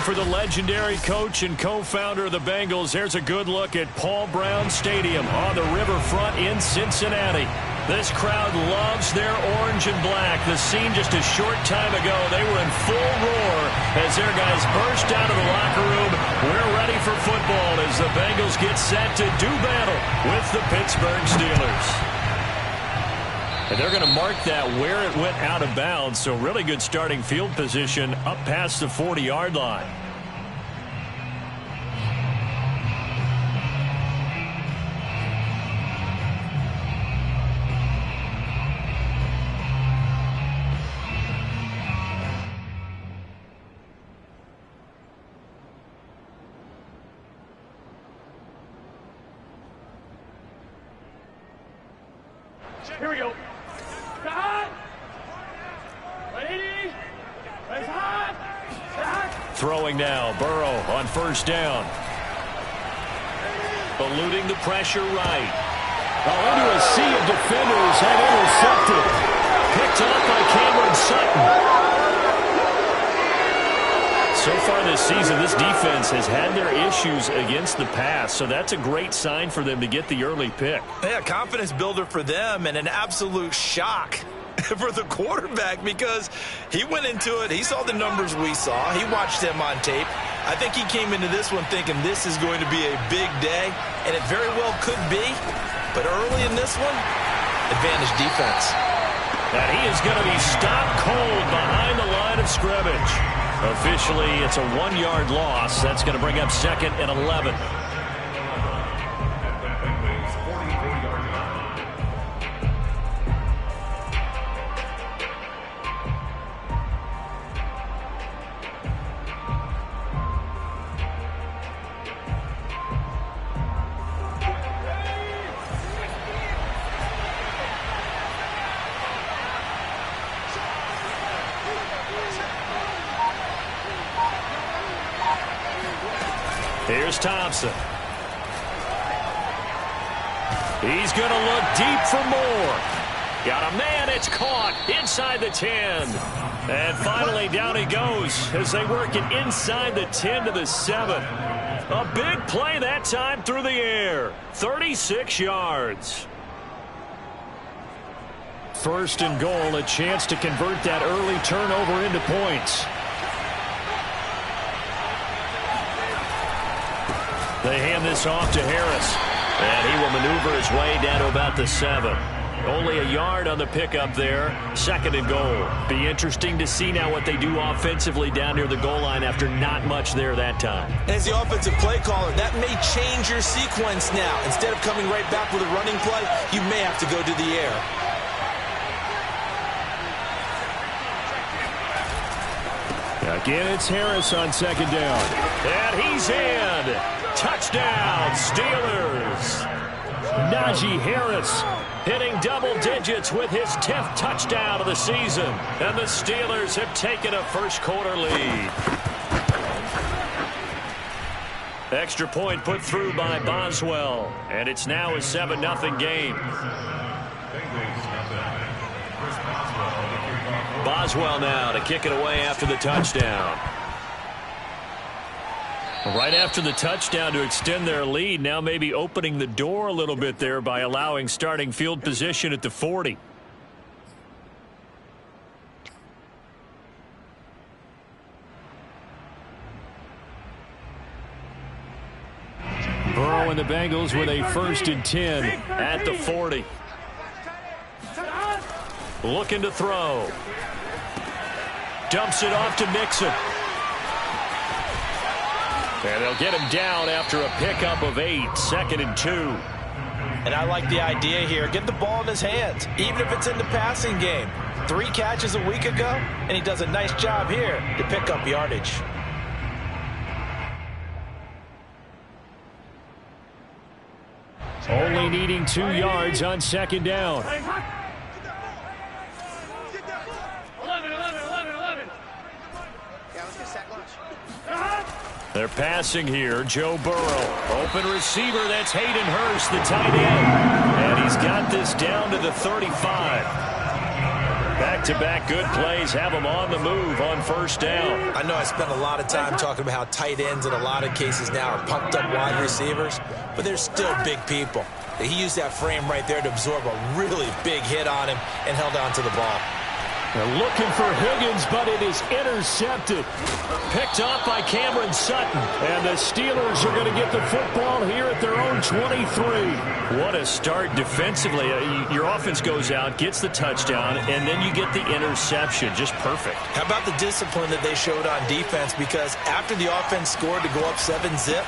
for the legendary coach and co-founder of the Bengals. Here's a good look at Paul Brown Stadium on the riverfront in Cincinnati. This crowd loves their orange and black. The scene just a short time ago, they were in full roar as their guys burst out of the locker room. We're ready for football as the Bengals get set to do battle with the Pittsburgh Steelers. And they're going to mark that where it went out of bounds, so really good starting field position up past the 40-yard line. Here we go. Throwing now, Burrow on first down. Eluding the pressure right. Into a sea of defenders and intercepted. Picked off by Cameron Sutton. So far this season, this defense has had their issues against the pass, so that's a great sign for them to get the early pick. Yeah, confidence builder for them and an absolute shock for the quarterback because he went into it. He saw the numbers we saw. He watched them on tape. I think he came into this one thinking this is going to be a big day, and it very well could be. But early in this one, advantage defense. And he is going to be stopped cold behind the line of scrimmage. Officially, it's a 1-yard loss. That's going to bring up 2nd and 11. Here's Thompson. He's going to look deep for more. Got a man, it's caught inside the 10. And finally down he goes as they work it inside the 10 to the 7. A big play that time through the air. 36 yards. First and goal, a chance to convert that early turnover into points. They hand this off to Harris, and he will maneuver his way down to about the 7. Only a yard on the pickup there. 2nd and goal. Be interesting to see now what they do offensively down near the goal line after not much there that time. As the offensive play caller, that may change your sequence now. Instead of coming right back with a running play, you may have to go to the air. Again, it's Harris on 2nd down. And he's in. Touchdown, Steelers. Najee Harris hitting double digits with his 10th touchdown of the season. And the Steelers have taken a first-quarter lead. Extra point put through by Boswell. And it's now a 7-0 game. Boswell now to kick it away after the touchdown. Right after the touchdown to extend their lead, now maybe opening the door a little bit there by allowing starting field position at the 40. Burrow and the Bengals with a 1st and 10 at the 40. Looking to throw. Dumps it off to Mixon. And they'll get him down after a pickup of 8, 2nd and 2. And I like the idea here. Get the ball in his hands, even if it's in the passing game. 3 catches a week ago, and he does a nice job here to pick up yardage. Only needing 2 yards on 2nd down. 11. They're passing here. Joe Burrow. Open receiver. That's Hayden Hurst, the tight end. And he's got this down to the 35. Back-to-back good plays have them on the move on first down. I know I spent a lot of time talking about how tight ends in a lot of cases now are pumped up wide receivers, but they're still big people. He used that frame right there to absorb a really big hit on him and held on to the ball. They're looking for Higgins, but it is intercepted. Picked off by Cameron Sutton. And the Steelers are going to get the football here at their own 23. What a start defensively. Your offense goes out, gets the touchdown, and then you get the interception. Just perfect. How about the discipline that they showed on defense? Because after the offense scored to go up 7-zip,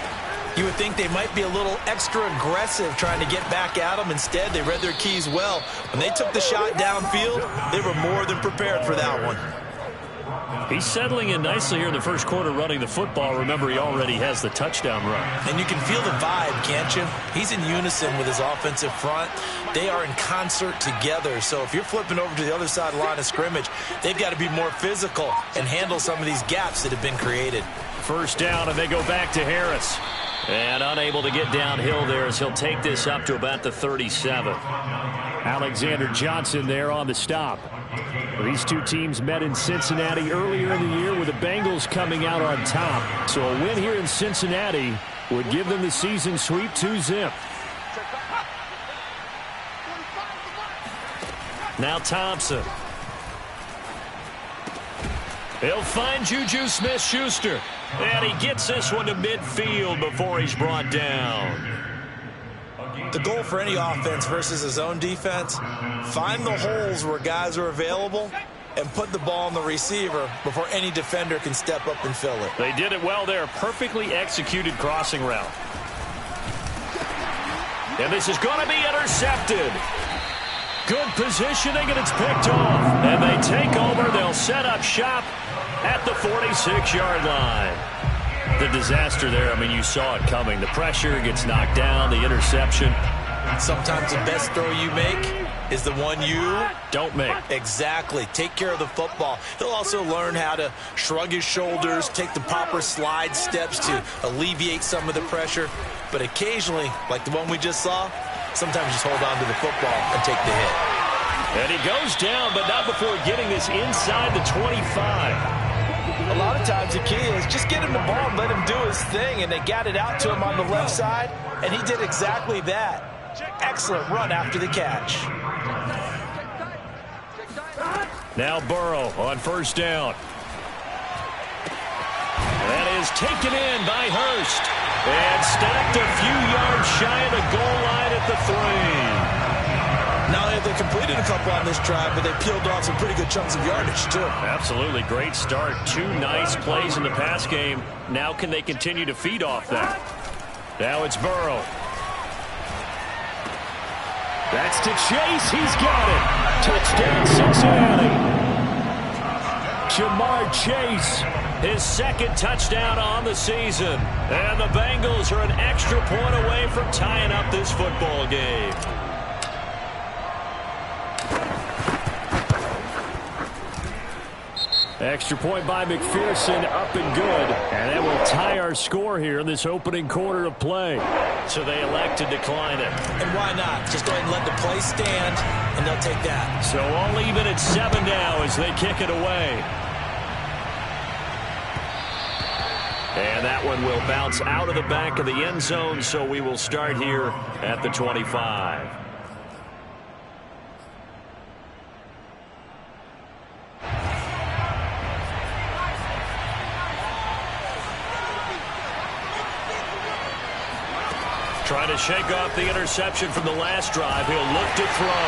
you would think they might be a little extra aggressive trying to get back at them. Instead, they read their keys well. When they took the shot downfield, they were more than prepared for that one. He's settling in nicely here in the first quarter running the football. Remember, he already has the touchdown run. And you can feel the vibe, can't you? He's in unison with his offensive front. They are in concert together. So if you're flipping over to the other side of the line of scrimmage, they've got to be more physical and handle some of these gaps that have been created. First down, and they go back to Harris. And unable to get downhill there as he'll take this up to about the 37. Alexander Johnson there on the stop. These two teams met in Cincinnati earlier in the year with the Bengals coming out on top. So a win here in Cincinnati would give them the season sweep 2-zip. Now Thompson. He'll find Juju Smith-Schuster. And he gets this one to midfield before he's brought down. The goal for any offense versus his own defense, find the holes where guys are available and put the ball on the receiver before any defender can step up and fill it. They did it well there. Perfectly executed crossing route. And this is going to be intercepted. Good positioning, and it's picked off. And they take over. They'll set up shop at the 46-yard line. The disaster there, I mean, you saw it coming. The pressure gets knocked down, the interception. Sometimes the best throw you make is the one you don't make. Exactly. Take care of the football. He'll also learn how to shrug his shoulders, take the proper slide steps to alleviate some of the pressure. But occasionally, like the one we just saw, sometimes just hold on to the football and take the hit. And he goes down, but not before getting this inside the 25. A lot of times the key is just get him the ball and let him do his thing, and they got it out to him on the left side, and he did exactly that. Excellent run after the catch. Now Burrow on first down. That is taken in by Hurst. And stacked a few yards shy of the goal line at the 3. Not only have they completed a couple on this drive, but they peeled off some pretty good chunks of yardage, too. Absolutely. Great start. Two nice plays in the pass game. Now can they continue to feed off that? Now it's Burrow. That's to Chase. He's got it. Touchdown, Cincinnati. Jamar Chase, his second touchdown on the season. And the Bengals are an extra point away from tying up this football game. Extra point by McPherson, up and good. And that will tie our score here in this opening quarter of play. So they elect to decline it. And why not? Just go ahead and let the play stand, and they'll take that. So all even at 7 now as they kick it away. And that one will bounce out of the back of the end zone, so we will start here at the 25. Trying to shake off the interception from the last drive. He'll look to throw.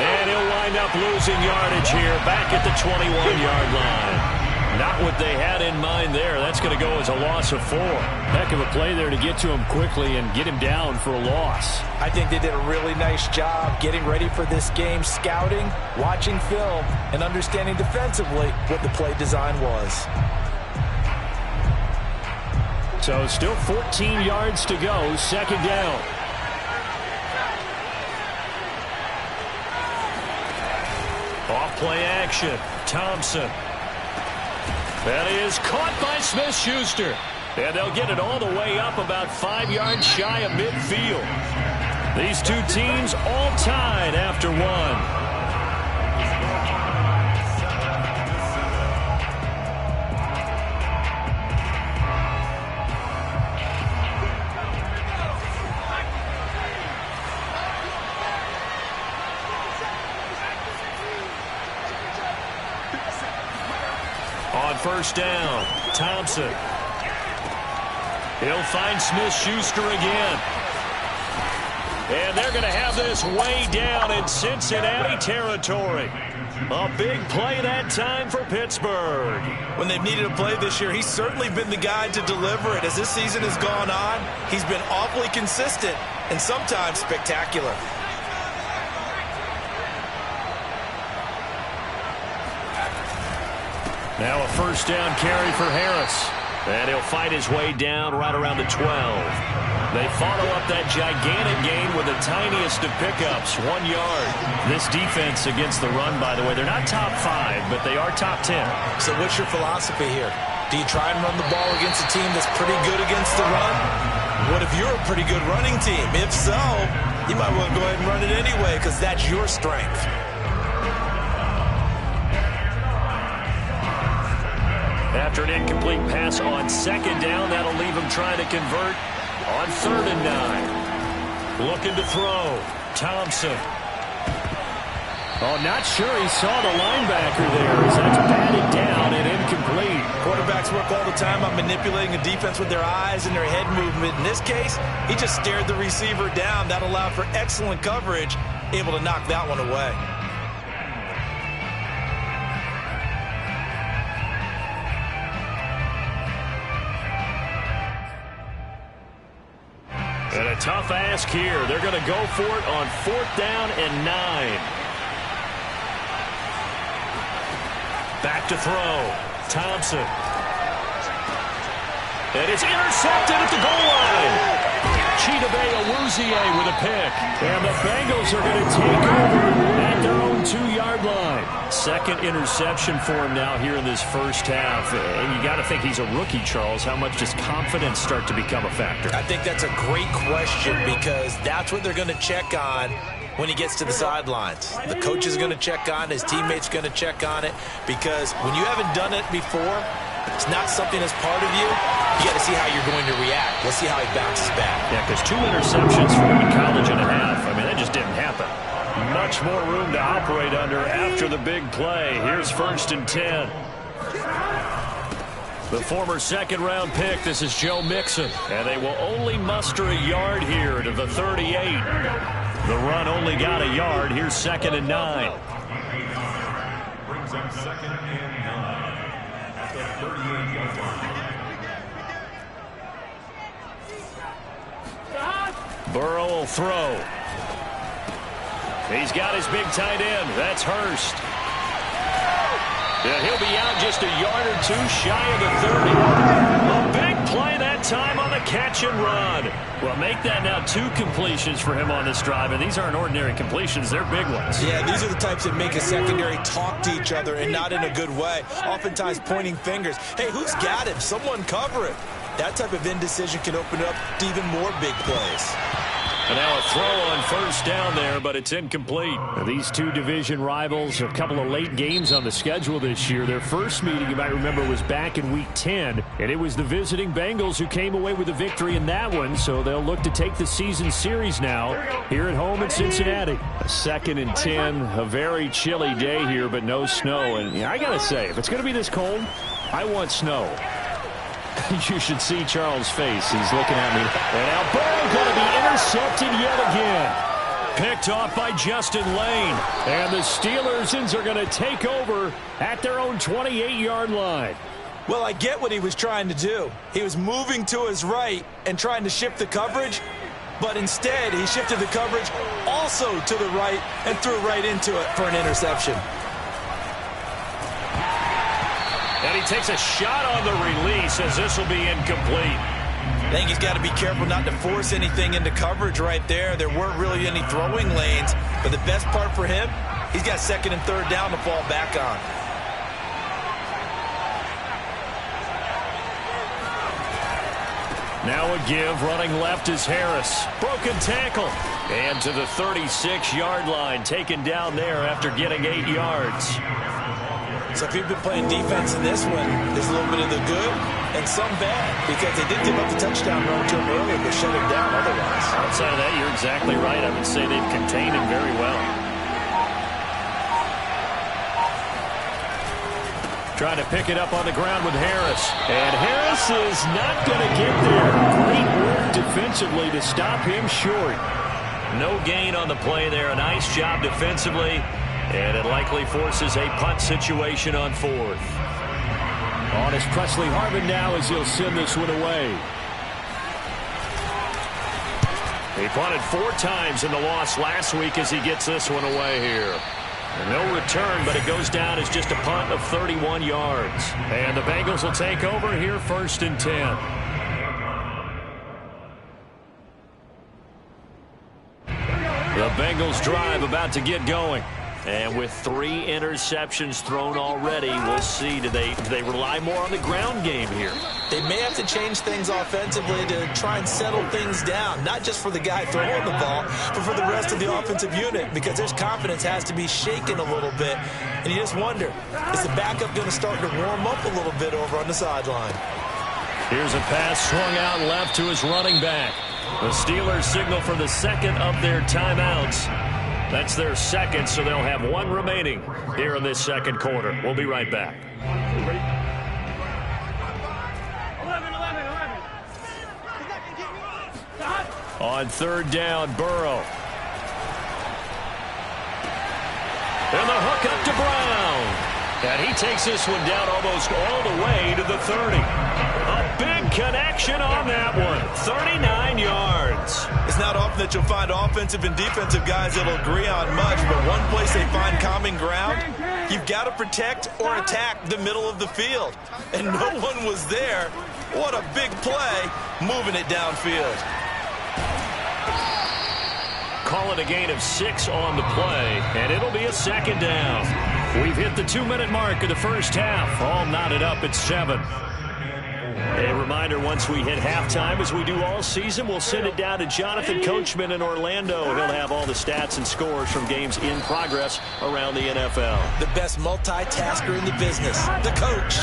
And he'll wind up losing yardage here back at the 21-yard line. Not what they had in mind there. That's going to go as a loss of 4. Heck of a play there to get to him quickly and get him down for a loss. I think they did a really nice job getting ready for this game, scouting, watching film, and understanding defensively what the play design was. So still 14 yards to go, second down. Off play action, Thompson. That is caught by Smith-Schuster. And they'll get it all the way up about 5 yards shy of midfield. These two teams all tied after one. on first down. Thompson. He'll find Smith-Schuster again. And they're going to have this way down in Cincinnati territory. A big play that time for Pittsburgh. When they've needed a play this year, he's certainly been the guy to deliver it. As this season has gone on, he's been awfully consistent and sometimes spectacular. Now a first down carry for Harris. And he'll fight his way down right around the 12. They follow up that gigantic gain with the tiniest of pickups, 1 yard. This defense against the run, by the way, they're not top 5, but they are top 10. So what's your philosophy here? Do you try and run the ball against a team that's pretty good against the run? What if you're a pretty good running team? If so, you might want to go ahead and run it anyway because that's your strength. After an incomplete pass on second down, that'll leave him trying to convert on 3rd and 9. Looking to throw. Thompson. Oh, not sure he saw the linebacker there as that's batted down and incomplete. Quarterbacks work all the time on manipulating a defense with their eyes and their head movement. In this case, he just stared the receiver down. That allowed for excellent coverage, able to knock that one away. And a tough ask here. They're going to go for it on 4th down and 9. Back to throw. Thompson. And it's intercepted at the goal line. Chidobe Awuzie with a pick. And the Bengals are going to take over at their own 2-yard line. 2nd interception for him now here in this first half. And you got to think he's a rookie, Charles. How much does confidence start to become a factor? I think that's a great question because that's what they're going to check on when he gets to the sidelines. The coach is going to check on it. His teammate's going to check on it because when you haven't done it before, it's not something that's part of you. You got to see how you're going to react. Let's see how he bounces back. Yeah, because 2 interceptions for him in college and a half. I mean, that just didn't happen. Much more room to operate under after the big play. Here's 1st and 10. The former 2nd-round pick, this is Joe Mixon. And they will only muster a yard here to the 38. The run only got a yard. Here's 2nd and 9. Brings up 2nd and 9 at the 38-yard line. Burrow will throw. He's got his big tight end. That's Hurst. And he'll be out just a yard or 2 shy of the 30. A big play that time on the catch and run. Well, make that now 2 completions for him on this drive, and these aren't ordinary completions. They're big ones. Yeah, these are the types that make a secondary talk to each other and not in a good way. Oftentimes pointing fingers. Hey, who's got him? Someone cover it. That type of indecision can open up to even more big plays. And now a throw on 1st down there, but it's incomplete. Now, these 2 division rivals, a couple of late games on the schedule this year. Their first meeting, you might remember, was back in Week 10, and it was the visiting Bengals who came away with a victory in that one, so they'll look to take the season series now here at home in Cincinnati. A 2nd and 10, a very chilly day here, but no snow. And I got to say, if it's going to be this cold, I want snow. You should see Charles' face. He's looking at me. And now Burrow going to be intercepted yet again. Picked off by Justin Lane. And the Steelers are going to take over at their own 28-yard line. Well, I get what he was trying to do. He was moving to his right and trying to shift the coverage. But instead, he shifted the coverage also to the right and threw right into it for an interception. And he takes a shot on the release as this will be incomplete. I think he's got to be careful not to force anything into coverage right there. There weren't really any throwing lanes. But the best part for him, he's got 2nd and 3rd down to fall back on. Now a give, running left is Harris. Broken tackle. And to the 36-yard line, taken down there after getting 8 yards. So if you've been playing defense in this one, there's a little bit of the good and some bad because they did give up the touchdown run to him earlier, but shut him down otherwise. Outside of that, you're exactly right. I would say they've contained him very well. Trying to pick it up on the ground with Harris. And Harris is not going to get there. Great work defensively to stop him short. No gain on the play there. A nice job defensively. And it likely forces a punt situation on fourth. On is Presley Harvin now as he'll send this one away. He punted 4 times in the loss last week as he gets this one away here. No return, but it goes down as just a punt of 31 yards. And the Bengals will take over here 1st and 10. The Bengals drive about to get going. And with 3 interceptions thrown already, we'll see. Do they rely more on the ground game here? They may have to change things offensively to try and settle things down, not just for the guy throwing the ball, but for the rest of the offensive unit, because their confidence has to be shaken a little bit. And you just wonder, is the backup going to start to warm up a little bit over on the sideline? Here's a pass swung out left to his running back. The Steelers signal for the second of their timeouts. That's their second, so they'll have 1 remaining here in this second quarter. We'll be right back. On 3rd down, Burrow. And the hook up to Brown. And he takes this one down almost all the way to the 30. A big connection on that one. 39 yards. It's not often that you'll find offensive and defensive guys that'll agree on much, but one place they find common ground, you've got to protect or attack the middle of the field. And no one was there. What a big play, moving it downfield. Call it a gain of 6 on the play, and it'll be a 2nd down. We've hit the 2-minute mark of the first half. All knotted up at 7. A reminder, once we hit halftime, as we do all season, we'll send it down to Jonathan Coachman in Orlando. He'll have all the stats and scores from games in progress around the NFL. The best multitasker in the business, the coach.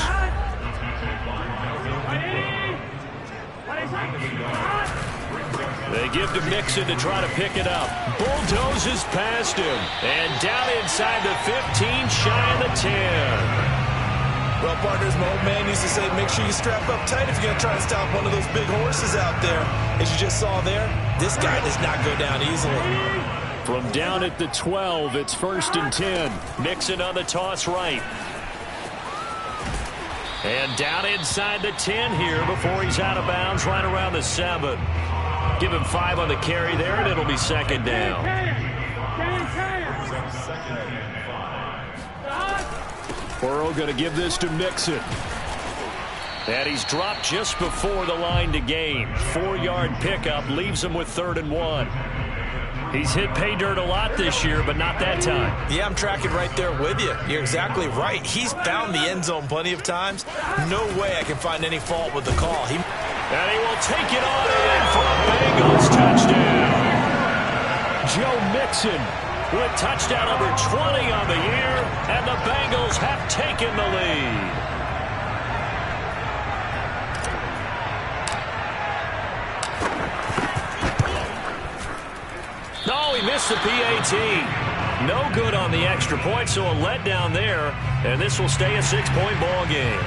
They give to Mixon to try to pick it up. Bulldozes past him. And down inside the 15, shy of the 10. Well, partners, my old man used to say, make sure you strap up tight if you're going to try and stop one of those big horses out there. As you just saw there, this guy does not go down easily. From down at the 12, it's 1st and 10. Mixon on the toss right. And down inside the 10 here before he's out of bounds, right around the 7. Give him 5 on the carry there, and it'll be 2nd down. Burrow going to give this to Mixon. And he's dropped just before the line to gain. 4-yard pickup leaves him with 3rd and 1. He's hit pay dirt a lot this year, but not that time. Yeah, I'm tracking right there with you. You're exactly right. He's found the end zone plenty of times. No way I can find any fault with the call. And he will take it on in for a Bengals touchdown. Joe Mixon with touchdown number 20 on the year, and the Bengals have taken the lead. No, he missed the PAT. No good on the extra point, so a letdown there, and this will stay a 6-point ball game.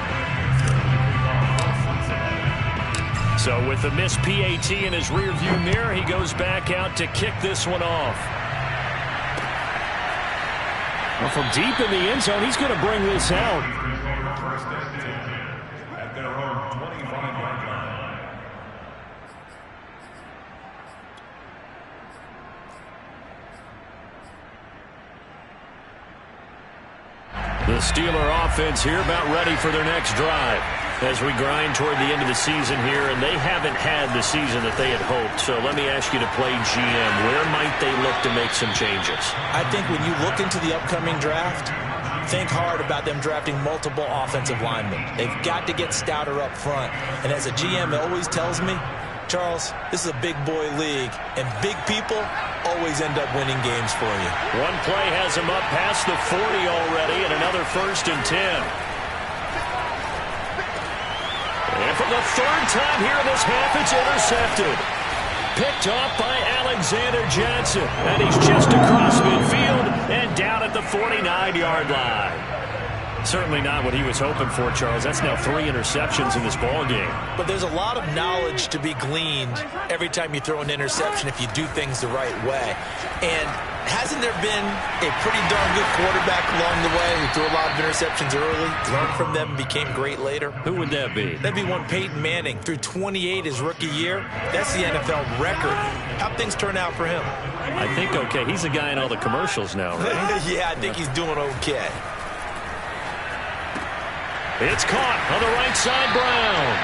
So with the missed PAT in his rearview mirror, he goes back out to kick this one off. Well, from deep in the end zone, he's going to bring this out. At their own 25-yard line. The Steeler offense here about ready for their next drive as we grind toward the end of the season here, and they haven't had the season that they had hoped. So let me ask you to play GM. Where might they look to make some changes? I think when you look into the upcoming draft, think hard about them drafting multiple offensive linemen. They've got to get stouter up front. And as a GM, it always tells me, Charles, this is a big boy league, and big people always end up winning games for you. One play has him up past the 40 already, and another 1st and 10. And for the 3rd time here in this half, it's intercepted. Picked off by Alexander Johnson. And he's just across midfield and down at the 49-yard line. Certainly not what he was hoping for, Charles. That's now 3 interceptions in this ball game. But there's a lot of knowledge to be gleaned every time you throw an interception if you do things the right way. And hasn't there been a pretty darn good quarterback along the way who threw a lot of interceptions early, learned from them, and became great later? Who would that be? That'd be one Peyton Manning. Threw 28 his rookie year. That's the NFL record. How'd things turn out for him? I think okay. He's a guy in all the commercials now, right? Yeah, I think he's doing okay. It's caught on the right side, Brown.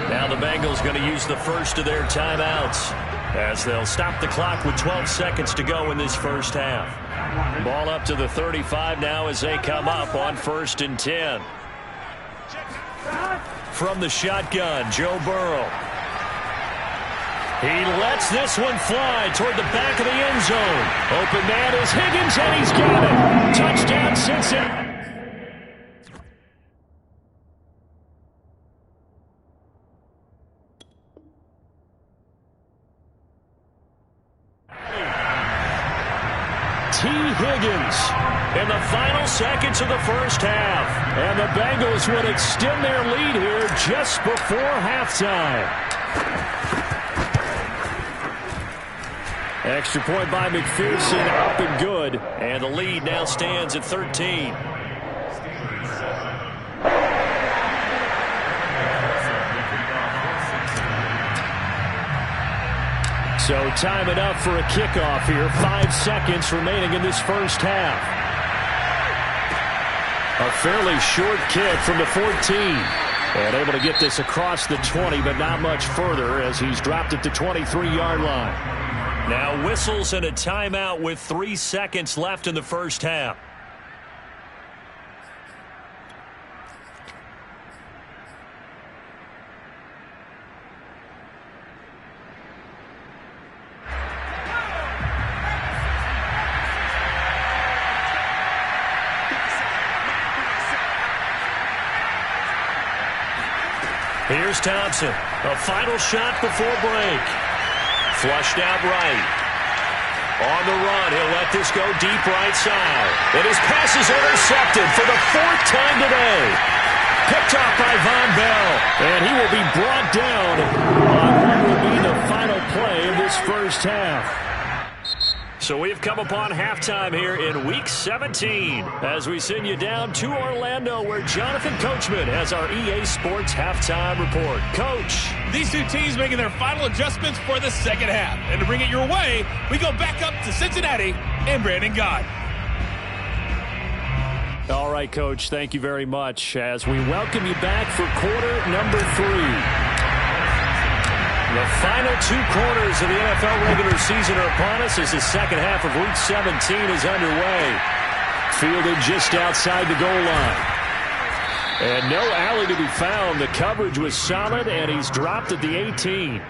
Now the Bengals going to use the first of their timeouts as they'll stop the clock with 12 seconds to go in this first half. Ball up to the 35 now as they come up on 1st and 10. From the shotgun, Joe Burrow. He lets this one fly toward the back of the end zone. Open man is Higgins, and he's got it. Touchdown, Cincinnati. T. Higgins in the final seconds of the first half. And the Bengals would extend their lead here just before halftime. Extra point by McPherson, up and good. And the lead now stands at 13. So time enough for a kickoff here. 5 seconds remaining in this first half. A fairly short kick from the 14. And able to get this across the 20, but not much further as he's dropped it to 23-yard line. Now whistles and a timeout with 3 seconds left in the first half. Here's Thompson. A final shot before break. Flushed out right. On the run, he'll let this go deep right side. And his pass is intercepted for the 4th time today. Picked off by Von Bell. And he will be brought down on what will be the final play of this first half. So we've come upon halftime here in Week 17 as we send you down to Orlando where Jonathan Coachman has our EA Sports Halftime Report. Coach. These two teams making their final adjustments for the second half. And to bring it your way, we go back up to Cincinnati and Brandon Gott. All right, Coach, thank you very much as we welcome you back for quarter number 3. The final 2 quarters of the NFL regular season are upon us as the second half of Week 17 is underway. Fielded just outside the goal line. And no alley to be found. The coverage was solid, and he's dropped at the 18.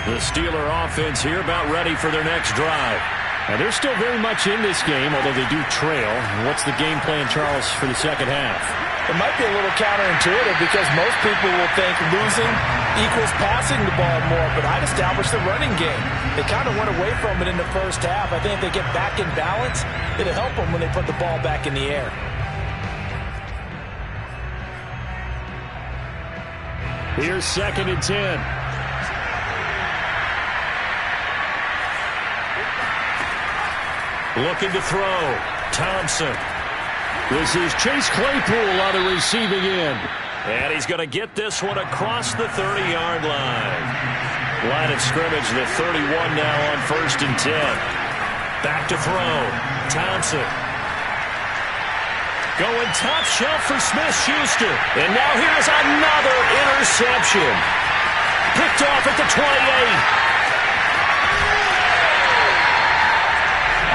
The Steeler offense here about ready for their next drive. Now, they're still very much in this game, although they do trail. What's the game plan, Charles, for the second half? It might be a little counterintuitive because most people will think losing equals passing the ball more, but I'd establish the running game. They kind of went away from it in the first half. I think if they get back in balance, it'll help them when they put the ball back in the air. Here's 2nd and 10. Looking to throw. Thompson. This is Chase Claypool on the receiving end. And he's going to get this one across the 30-yard line. Line of scrimmage, the 31 now on 1st and 10. Back to throw. Thompson. Going top shelf for Smith-Schuster. And now here's another interception. Picked off at the 28.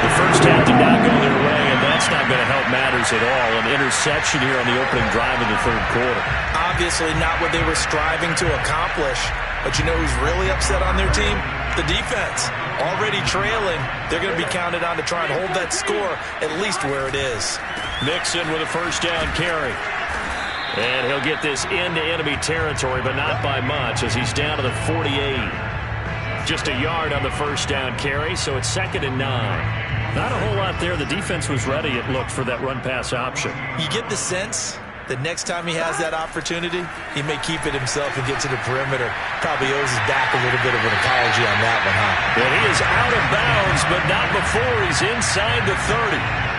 The first half did not go their way, and that's not going to help matters at all. An interception here on the opening drive of the 3rd quarter. Obviously not what they were striving to accomplish. But you know who's really upset on their team? The defense. Already trailing. They're going to be counted on to try and hold that score at least where it is. Mixon with a first down carry. And he'll get this into enemy territory, but not by much as he's down to the 48. Just a yard on the first down carry, so it's 2nd and 9. Not a whole lot there. The defense was ready, it looked, for that run-pass option. You get the sense that next time he has that opportunity, he may keep it himself and get to the perimeter. Probably owes his back a little bit of an apology on that one, huh? And he is out of bounds, but not before he's inside the 30.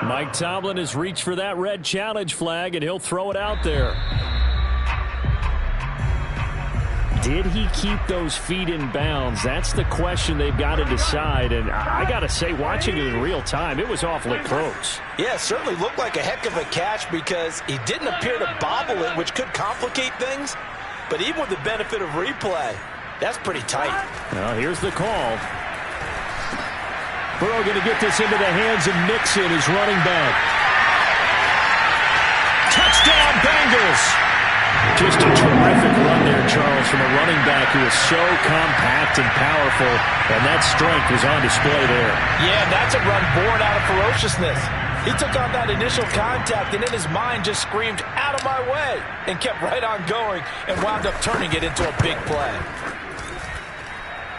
Mike Tomlin has reached for that red challenge flag, and he'll throw it out there. Did he keep those feet in bounds? That's the question they've got to decide. And I got to say, watching it in real time, it was awfully close. Yeah, it certainly looked like a heck of a catch because he didn't appear to bobble it, which could complicate things. But even with the benefit of replay, that's pretty tight. Well, here's the call. Burrow going to get this into the hands of Mixon, his running back. Touchdown, Bengals! Just a terrific run there, Charles, from a running back who is so compact and powerful, and that strength was on display there. Yeah, that's a run born out of ferociousness. He took on that initial contact, and in his mind just screamed, "Out of my way," and kept right on going and wound up turning it into a big play.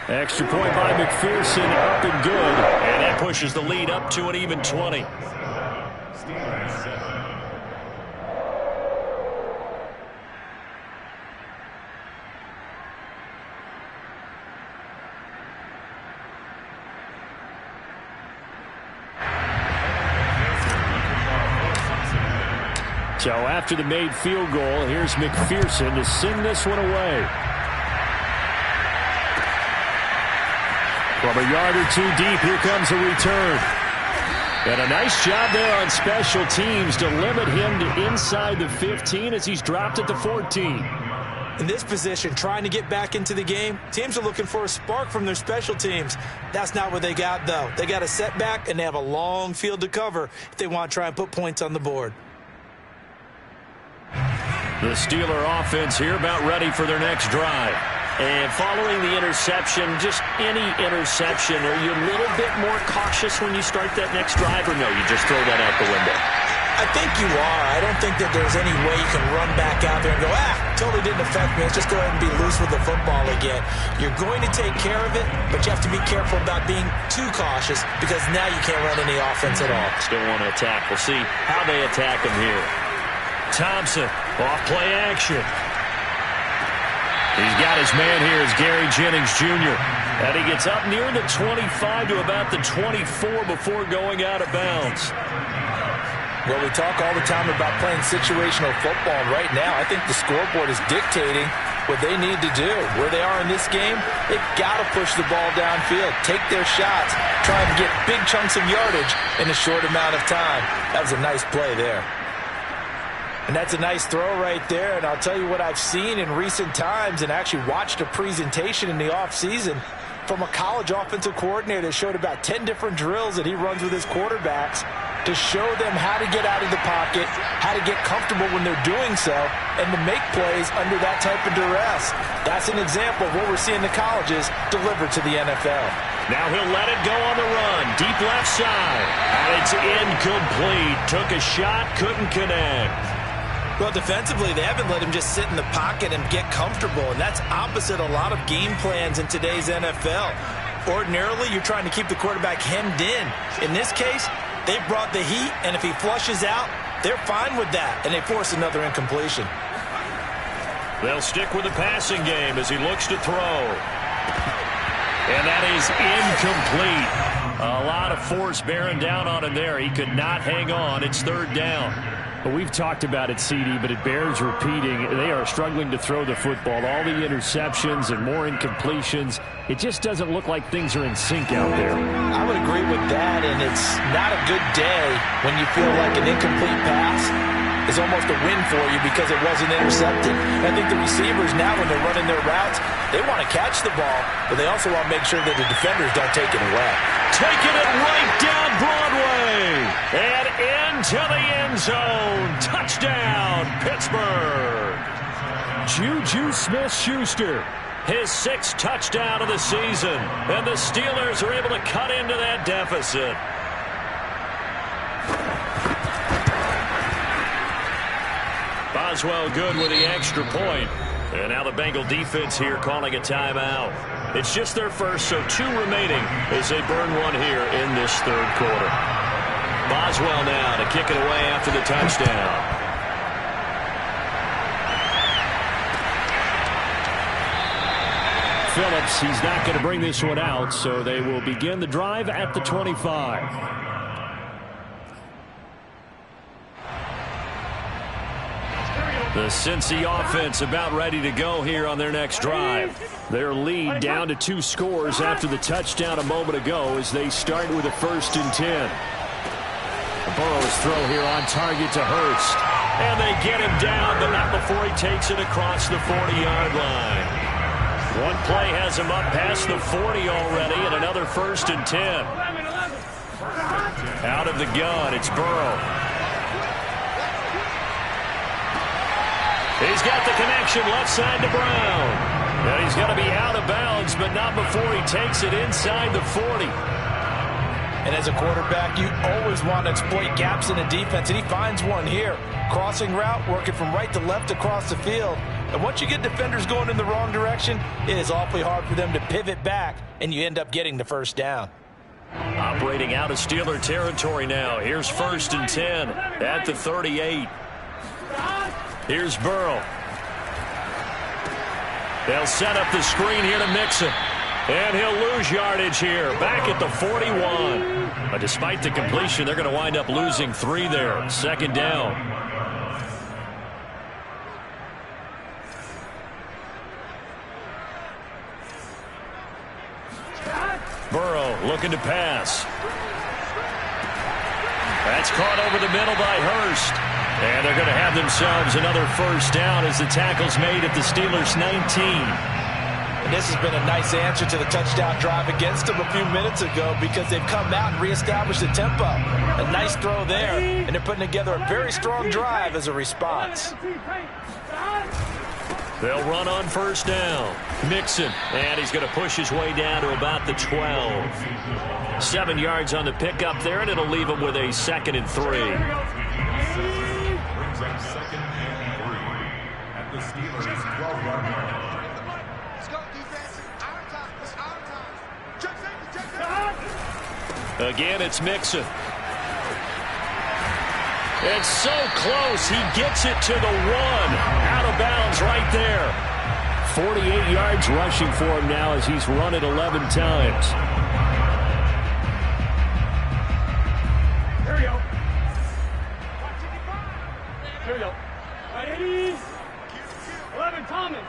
Extra point by McPherson, up and good, and that pushes the lead up to an even 20. So after the made field goal, here's McPherson to send this one away. From a yard or two deep, here comes a return. And a nice job there on special teams to limit him to inside the 15 as he's dropped at the 14. In this position, trying to get back into the game, teams are looking for a spark from their special teams. That's not what they got, though. They got a setback, and they have a long field to cover if they want to try and put points on the board. The Steeler offense here about ready for their next drive. And following the interception, just any interception, are you a little bit more cautious when you start that next drive, or no, you just throw that out the window? I think you are. I don't think that there's any way you can run back out there and go, totally didn't affect me. Let's just go ahead and be loose with the football again. You're going to take care of it, but you have to be careful about being too cautious because now you can't run any offense at all. Still want to attack. We'll see how they attack him here. Thompson, off play action. He's got his man here as Gary Jennings Jr. And he gets up near the 25 to about the 24 before going out of bounds. Well, we talk all the time about playing situational football. Right now, I think the scoreboard is dictating what they need to do. Where they are in this game, they've got to push the ball downfield, take their shots, try and get big chunks of yardage in a short amount of time. That was a nice play there. And that's a nice throw right there. And I'll tell you what I've seen in recent times and actually watched a presentation in the offseason from a college offensive coordinator that showed about 10 different drills that he runs with his quarterbacks to show them how to get out of the pocket, how to get comfortable when they're doing so, and to make plays under that type of duress. That's an example of what we're seeing the colleges deliver to the NFL. Now he'll let it go on the run. Deep left side. And it's incomplete. Took a shot, couldn't connect. Well, defensively, they haven't let him just sit in the pocket and get comfortable, and that's opposite a lot of game plans in today's NFL. Ordinarily, you're trying to keep the quarterback hemmed in. In this case, they brought the heat, and if he flushes out, they're fine with that, and they force another incompletion. They'll stick with the passing game as he looks to throw. And that is incomplete. A lot of force bearing down on him there. He could not hang on. It's third down. Well, we've talked about it, CD, but it bears repeating. They are struggling to throw the football. All the interceptions and more incompletions. It just doesn't look like things are in sync out there. I would agree with that, and it's not a good day when you feel like an incomplete pass is almost a win for you because it wasn't intercepted. And I think the receivers now, when they're running their routes, they want to catch the ball, but they also want to make sure that the defenders don't take it away. Taking it right down Broadway and into the end zone. Touchdown, Pittsburgh. Juju Smith-Schuster, his 6th touchdown of the season, and the Steelers are able to cut into that deficit. Boswell good with the extra point. And now the Bengal defense here calling a timeout. It's just their first, so 2 remaining as they burn one here in this third quarter. Boswell now to kick it away after the touchdown. Phillips, he's not going to bring this one out, so they will begin the drive at the 25. The Cincy offense about ready to go here on their next drive. Their lead down to 2 scores after the touchdown a moment ago as they start with a 1st and 10. Burrow's throw here on target to Hurst. And they get him down, but not before he takes it across the 40-yard line. One play has him up past the 40 already, and another 1st and 10. Out of the gun, it's Burrow. He's got the connection left side to Brown. And he's going to be out of bounds, but not before he takes it inside the 40. And as a quarterback, you always want to exploit gaps in the defense, and he finds one here. Crossing route, working from right to left across the field. And once you get defenders going in the wrong direction, it is awfully hard for them to pivot back, and you end up getting the 1st down. Operating out of Steeler territory now. Here's 1st and 10 at the 38. Here's Burrow. They'll set up the screen here to Mixon. And he'll lose yardage here. Back at the 41. But despite the completion, they're going to wind up losing 3 there. 2nd down. Burrow looking to pass. That's caught over the middle by Hurst. And they're going to have themselves another 1st down as the tackle's made at the Steelers' 19. And this has been a nice answer to the touchdown drive against them a few minutes ago because they've come out and reestablished the tempo. A nice throw there, and they're putting together a very strong drive as a response. They'll run on 1st down. Mixon, and he's going to push his way down to about the 12. 7 yards on the pickup there, and it'll leave him with a 2nd and 3. Brings up 2nd and 3 at the Steelers' 12-yard line. Let's go, defense. Our time. It's our time. Check safety. Check safety. Again, it's Mixon. It's so close. He gets it to the 1. Out of bounds right there. 48 yards rushing for him now as he's run it 11 times. Here we go. Here we go. Ready? 11, Thomas.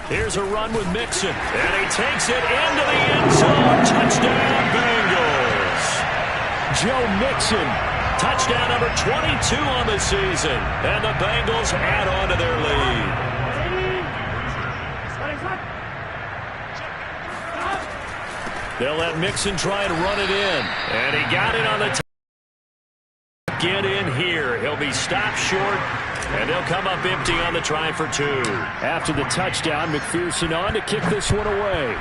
Here's a run with Mixon. And he takes it into the end zone. Touchdown, Bengals. Joe Mixon. Touchdown number 22 on the season. And the Bengals add on to their lead. They'll let Mixon try to run it in. And he got it on the top. Get in here. He'll be stopped short. And they'll come up empty on the try for 2. After the touchdown, McPherson on to kick this one away.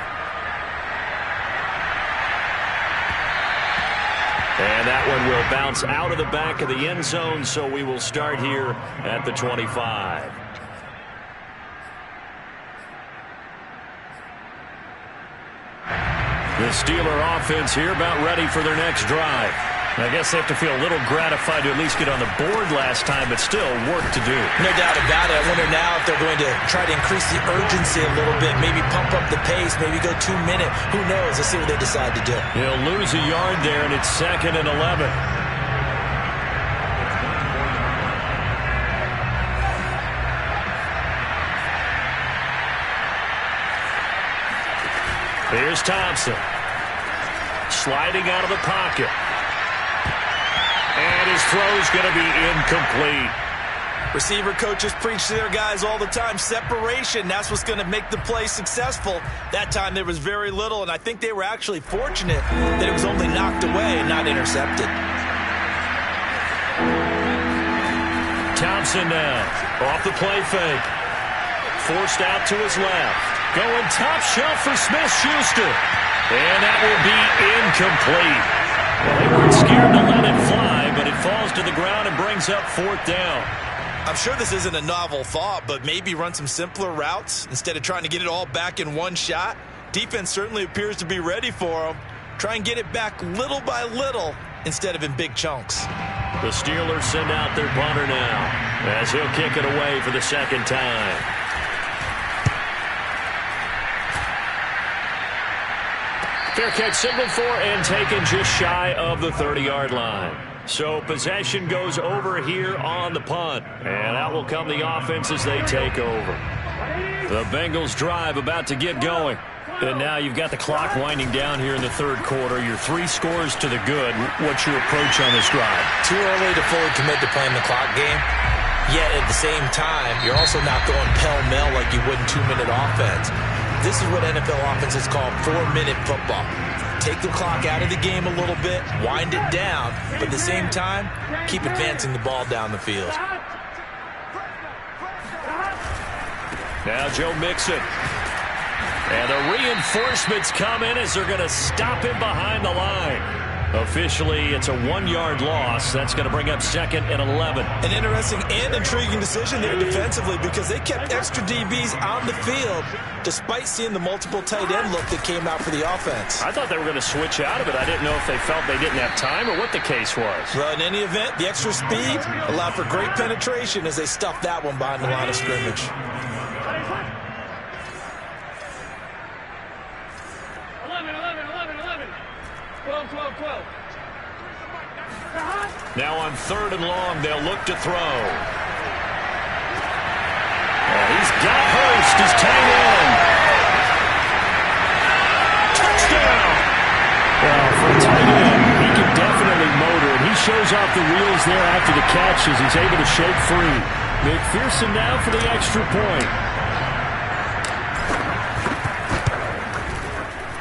And that one will bounce out of the back of the end zone, so we will start here at the 25. The Steeler offense here about ready for their next drive. I guess they have to feel a little gratified to at least get on the board last time, but still work to do. No doubt about it. I wonder now if they're going to try to increase the urgency a little bit, maybe pump up the pace, maybe go 2 minute. Who knows? Let's see what they decide to do. He'll lose a yard there, and it's 2nd and 11. Here's Thompson. Sliding out of the pocket. And his throw's going to be incomplete. Receiver coaches preach to their guys all the time. Separation, that's what's going to make the play successful. That time there was very little, and I think they were actually fortunate that it was only knocked away and not intercepted. Thompson now off the play fake. Forced out to his left. Going top shelf for Smith-Schuster. And that will be incomplete. Well, they weren't scared to let it fly, but it falls to the ground and brings up 4th down. I'm sure this isn't a novel thought, but maybe run some simpler routes instead of trying to get it all back in one shot. Defense certainly appears to be ready for them. Try and get it back little by little instead of in big chunks. The Steelers send out their punter now as he'll kick it away for the second time. Fair catch signaled for and taken just shy of the 30-yard line. So possession goes over here on the punt. And out will come the offense as they take over. The Bengals drive about to get going. And now you've got the clock winding down here in the third quarter. Your 3 scores to the good. What's your approach on this drive? Too early to fully commit to playing the clock game. Yet at the same time, you're also not going pell-mell like you would in 2-minute offense. This is what NFL offenses call 4-minute football. Take the clock out of the game a little bit, wind it down, but at the same time, keep advancing the ball down the field. Now Joe Mixon. And the reinforcements come in as they're going to stop him behind the line. Officially, it's a 1-yard loss. That's going to bring up 2nd and 11. An interesting and intriguing decision there defensively because they kept extra DBs on the field despite seeing the multiple tight end look that came out for the offense. I thought they were going to switch out of it. I didn't know if they felt they didn't have time or what the case was. Well, in any event, the extra speed allowed for great penetration as they stuffed that one behind the line of scrimmage. 12. Now on 3rd and long, they'll look to throw. He's got Hurst as tight end. Touchdown! Well, for a tight end, he can definitely motor it. He shows off the wheels there after the catch as he's able to shake free. McPherson now for the extra point.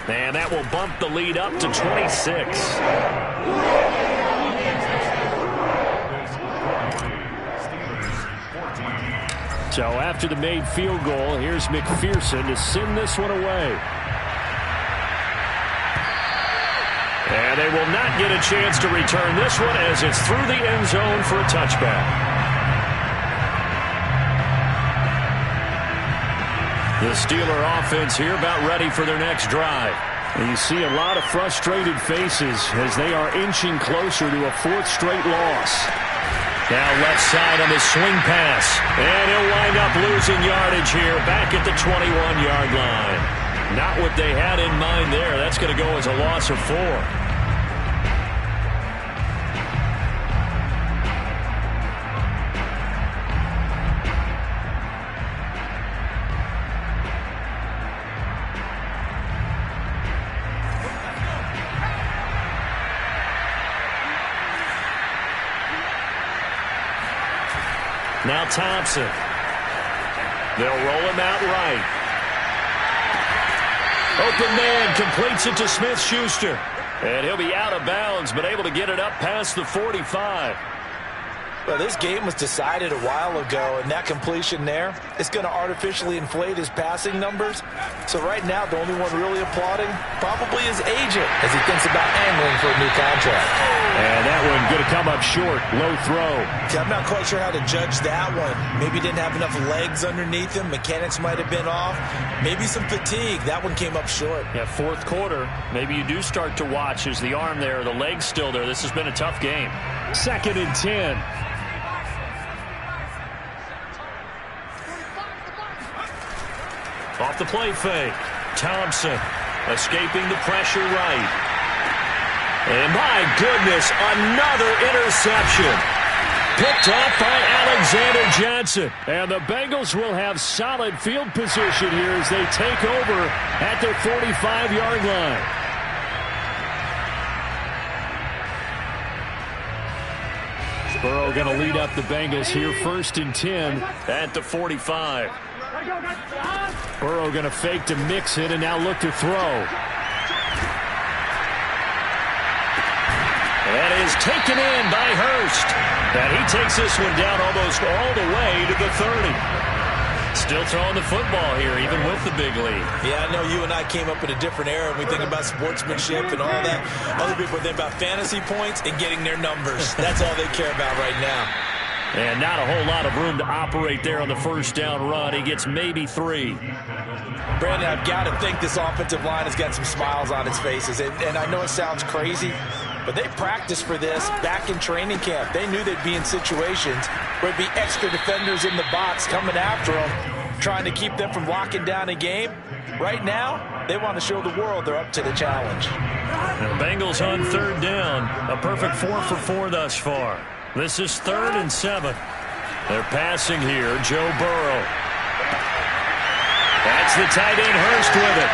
And that will bump the lead up to 26. So after the made field goal, here's McPherson to send this one away. And they will not get a chance to return this one as it's through the end zone for a touchback. The Steeler offense here about ready for their next drive. And you see a lot of frustrated faces as they are inching closer to a 4th straight loss. Now left side on the swing pass. And he'll wind up losing yardage here back at the 21-yard line. Not what they had in mind there. That's going to go as a loss of 4. Now Thompson. They'll roll him out right. Open man completes it to Smith-Schuster. And he'll be out of bounds, but able to get it up past the 45. Well, this game was decided a while ago, and that completion there, it's going to artificially inflate his passing numbers. So right now, the only one really applauding probably his agent as he thinks about angling for a new contract. And that one going to come up short. Low throw. I'm not quite sure how to judge that one. Maybe he didn't have enough legs underneath him. Mechanics might have been off. Maybe some fatigue. That one came up short. Yeah, 4th quarter. Maybe you do start to watch. Is the arm there, the leg's still there. This has been a tough game. 2nd and 10. Off the play fake. Thompson escaping the pressure right. And my goodness, another interception. Picked off by Alexander Johnson. And the Bengals will have solid field position here as they take over at their 45-yard line. Burrow going to lead up the Bengals here 1st and 10 at the 45. Burrow going to fake to mix it and now look to throw. That is taken in by Hurst. And he takes this one down almost all the way to the 30. Still throwing the football here, even with the big lead. Yeah, I know you and I came up in a different era and we think about sportsmanship and all that. Other people think about fantasy points and getting their numbers. That's all they care about right now. And not a whole lot of room to operate there on the first down run. He gets maybe 3. Brandon, I've got to think this offensive line has got some smiles on its faces. And I know it sounds crazy, but they practiced for this back in training camp. They knew they'd be in situations where it'd be extra defenders in the box coming after them, trying to keep them from locking down a game. Right now, they want to show the world they're up to the challenge. The Bengals on third down. A perfect 4 for 4 thus far. This is 3rd and 7. They're passing here. Joe Burrow. That's the tight end Hurst with it.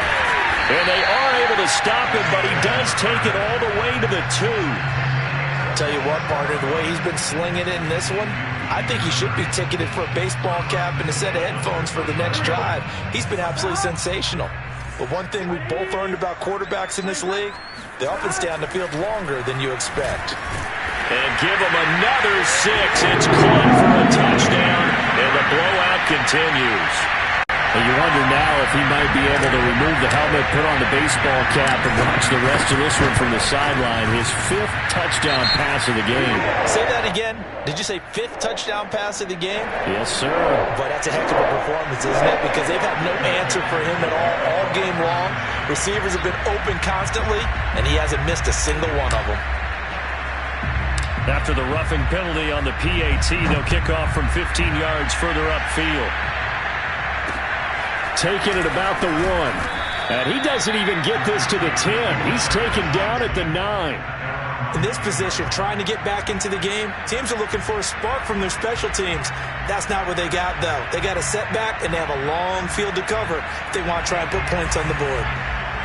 And they are able to stop him, but he does take it all the way to the 2. Tell you what, partner, the way he's been slinging it in this one, I think he should be ticketed for a baseball cap and a set of headphones for the next drive. He's been absolutely sensational. But one thing we've both learned about quarterbacks in this league, they often stay on the field longer than you expect. And give him another 6. It's caught for a touchdown, and the blowout continues. And you wonder now if he might be able to remove the helmet, put on the baseball cap, and watch the rest of this one from the sideline. His 5th touchdown pass of the game. Say that again. Did you say 5th touchdown pass of the game? Yes, sir. But that's a heck of a performance, isn't it? Because they've had no answer for him at all game long. Receivers have been open constantly, and he hasn't missed a single one of them. After the roughing penalty on the PAT, they'll kick off from 15 yards further upfield. Taking it about the 1. And he doesn't even get this to the 10. He's taken down at the 9. In this position, trying to get back into the game, teams are looking for a spark from their special teams. That's not what they got, though. They got a setback, and they have a long field to cover if they want to try and put points on the board.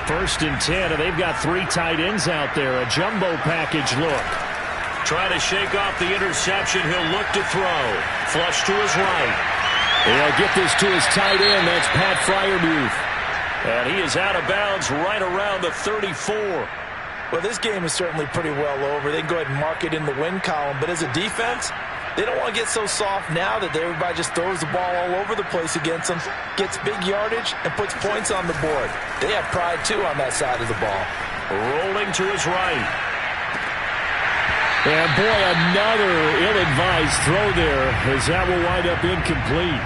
1st and 10, and they've got 3 tight ends out there. A jumbo package look. Trying to shake off the interception. He'll look to throw. Flush to his right. He'll get this to his tight end. That's Pat Freiermuth. And he is out of bounds right around the 34. Well, this game is certainly pretty well over. They can go ahead and mark it in the win column. But as a defense, they don't want to get so soft now that everybody just throws the ball all over the place against them, gets big yardage, and puts points on the board. They have pride, too, on that side of the ball. Rolling to his right. And, boy, another ill-advised throw there as that will wind up incomplete.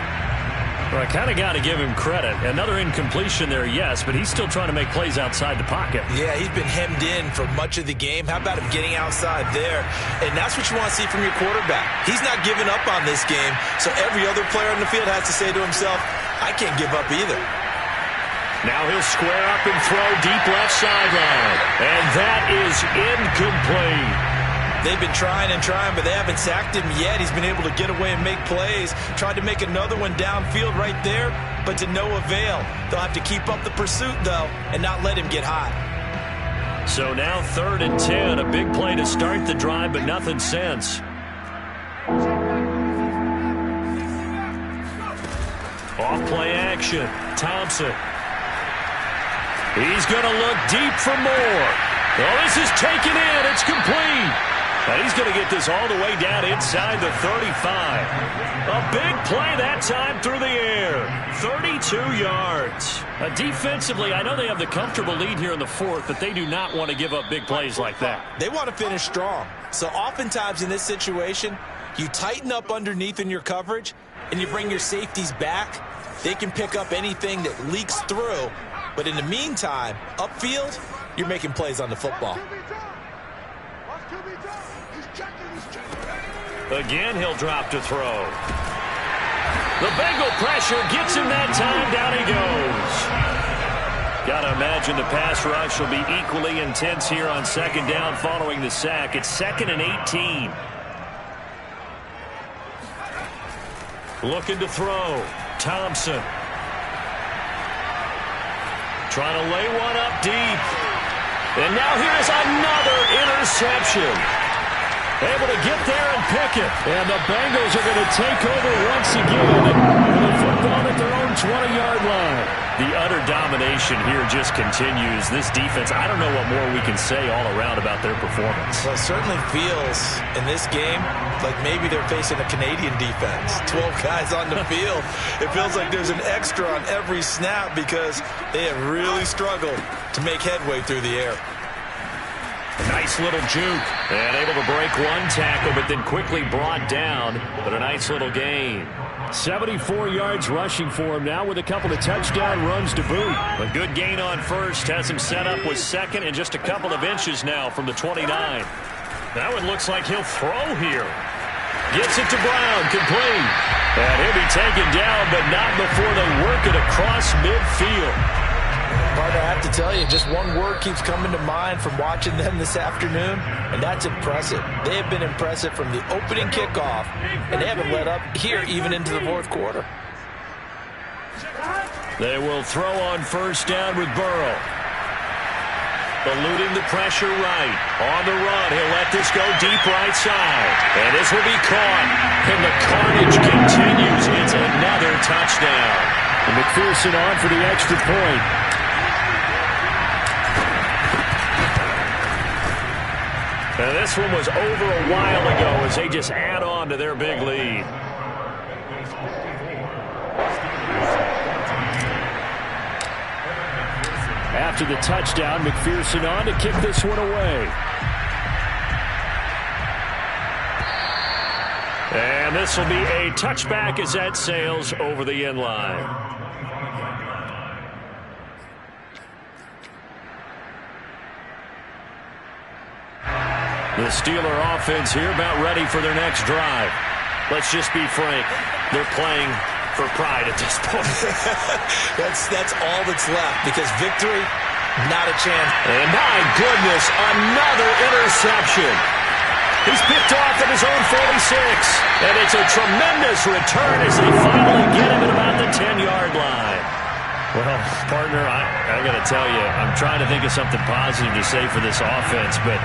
Well, I kind of got to give him credit. Another incompletion there, yes, but he's still trying to make plays outside the pocket. Yeah, he's been hemmed in for much of the game. How about him getting outside there? And that's what you want to see from your quarterback. He's not giving up on this game, so every other player on the field has to say to himself, I can't give up either. Now he'll square up and throw deep left sideline. And that is incomplete. They've been trying and trying, but they haven't sacked him yet. He's been able to get away and make plays. Tried to make another one downfield right there, but to no avail. They'll have to keep up the pursuit, though, and not let him get hot. So now 3rd and 10. A big play to start the drive, but nothing since. Off play action. Thompson. He's going to look deep for more. Oh, this is taken in. It's complete. And he's going to get this all the way down inside the 35. A big play that time through the air. 32 yards. Defensively, I know they have the comfortable lead here in the 4th, but they do not want to give up big plays like that. They want to finish strong. So oftentimes in this situation, you tighten up underneath in your coverage, and you bring your safeties back. They can pick up anything that leaks through. But in the meantime, upfield, you're making plays on the football. Again, he'll drop to throw. The Bengal pressure gets him that time. Down he goes. Got to imagine the pass rush will be equally intense here on 2nd down following the sack. It's 2nd and 18. Looking to throw. Thompson. Trying to lay one up deep. And now here's another interception. Able to get there and pick it. And the Bengals are going to take over once again with a football at their own 20-yard line. The utter domination here just continues. This defense, I don't know what more we can say all around about their performance. Well, it certainly feels in this game like maybe they're facing a Canadian defense. 12 guys on the field. It feels like there's an extra on every snap because they have really struggled to make headway through the air. Nice little juke. And able to break one tackle, but then quickly brought down. But a nice little gain. 74 yards rushing for him now with a couple of touchdown runs to boot. A good gain on first. Has him set up with second and just a couple of inches now from the 29. That one looks like he'll throw here. Gets it to Brown. Complete. And he'll be taken down, but not before they work it across midfield. Partner, I have to tell you, just one word keeps coming to mind from watching them this afternoon, and that's impressive. They have been impressive from the opening kickoff, and they haven't let up here even into the fourth quarter. They will throw on first down with Burrow. Eluding the pressure right. On the run, he'll let this go deep right side. And this will be caught. And the carnage continues. It's another touchdown. And McPherson on for the extra point. And this one was over a while ago as they just add on to their big lead. After the touchdown, McPherson on to kick this one away. And this will be a touchback as that sails over the end line. The Steeler offense here about ready for their next drive. Let's just be frank. They're playing for pride at this point. That's all that's left, because victory, not a chance. And my goodness, another interception. He's picked off at his own 46. And it's a tremendous return as they finally get him at about the 10-yard line. Well, partner, I got to tell you, I'm trying to think of something positive to say for this offense, but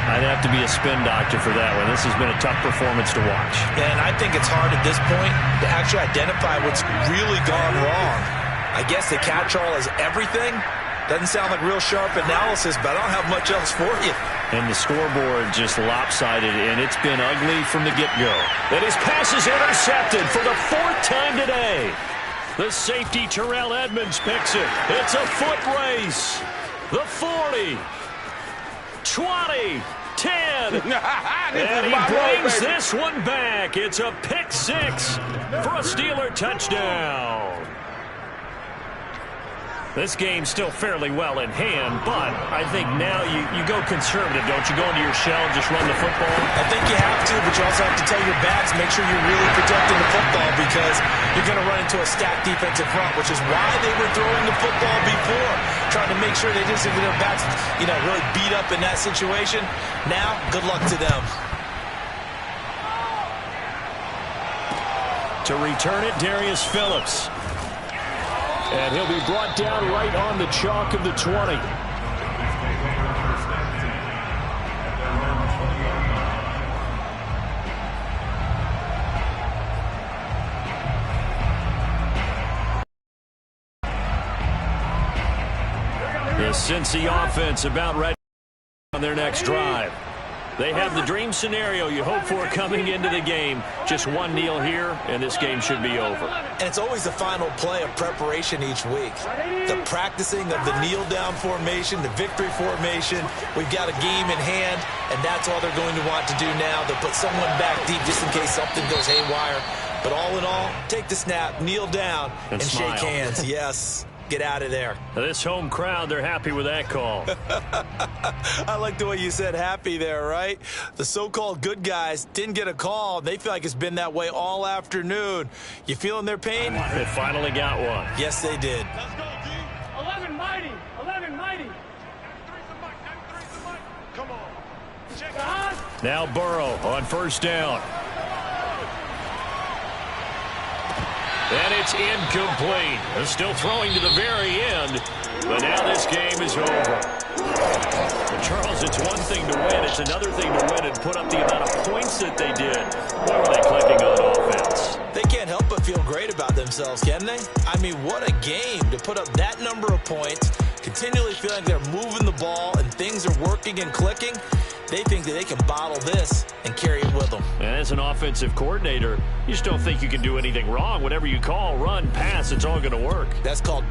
I'd have to be a spin doctor for that one. This has been a tough performance to watch. And I think it's hard at this point to actually identify what's really gone wrong. I guess the catch-all is everything. Doesn't sound like real sharp analysis, but I don't have much else for you. And the scoreboard just lopsided, and it's been ugly from the get-go. And his pass is intercepted for the fourth time today. The safety, Terrell Edmonds, picks it. It's a foot race. The 40, 20, 10. And he brings this one back. It's a pick six for a Steeler touchdown. This game's still fairly well in hand, but I think now you go conservative, don't you? Go into your shell, just run the football. I think you have to, but you also have to tell your backs, make sure you're really protecting the football, because you're going to run into a stacked defensive front, which is why they were throwing the football before, trying to make sure they just get their backs, really beat up in that situation. Now, good luck to them. To return it, Darius Phillips. And he'll be brought down right on the chalk of the 20. The Cincy offense about ready on their next drive. They have the dream scenario you hope for coming into the game. Just one kneel here, and this game should be over. And it's always the final play of preparation each week. The practicing of the kneel-down formation, the victory formation. We've got a game in hand, and that's all they're going to want to do now. They'll put someone back deep just in case something goes haywire. But all in all, take the snap, kneel down, and shake hands. Yes. Get out of there. This home crowd, they're happy with that call. I like the way you said happy there, right? The so-called good guys didn't get a call. They feel like it's been that way all afternoon. You feeling their pain? They finally got one. Yes, they did. Let's go, G. 11 mighty. 11 mighty. Come on. Check on. Now Burrow on first down. And it's incomplete. They're still throwing to the very end. But now this game is over. But Charles, it's one thing to win. It's another thing to win and put up the amount of points that they did. What were they clicking on offense? They can't help but feel great about themselves, can they? I mean, what a game to put up that number of points, continually feeling they're moving the ball and things are working and clicking. They think that they can bottle this and carry it with them. And as an offensive coordinator, you just don't think you can do anything wrong. Whatever you call, run, pass, it's all going to work. That's called